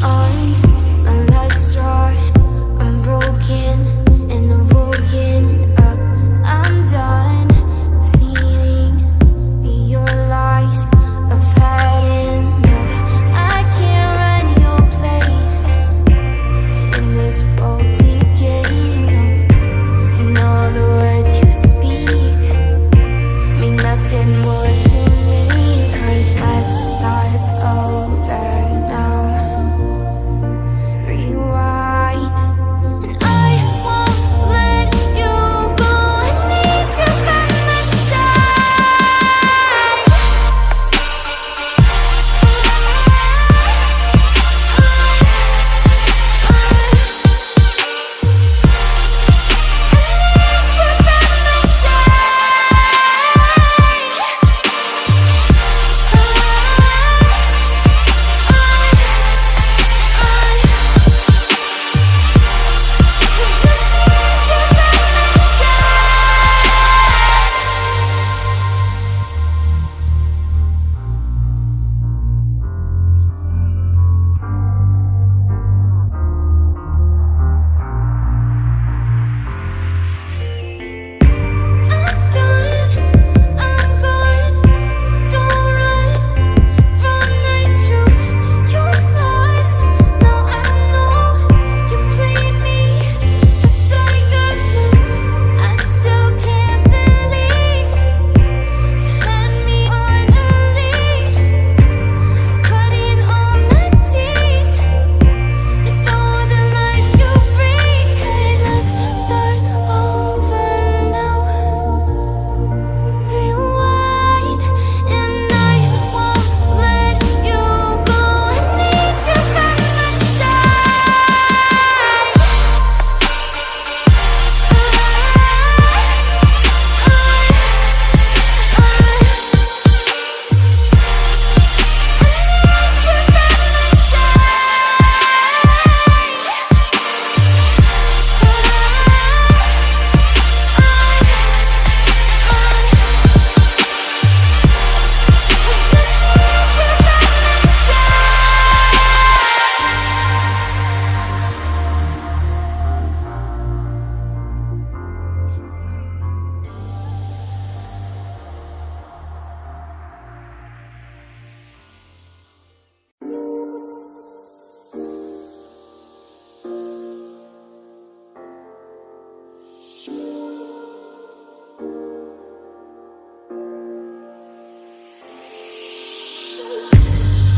on my last straw. I'm broken and I'm woken up. I'm done feeding me your lies. I've had enough. I can't run your place in this faulty game. No. And all the words you speak mean nothing more to me. 'Cause let's start over now. Rewind. And I won't let you go. I need you by my side.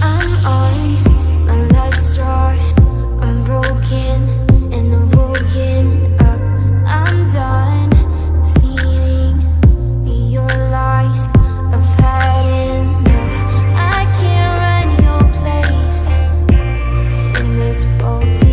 I'm on my last straw. I'm broken and I'm woken up. I'm done feeding me your lies. I've had enough. I can't run your place in this faulty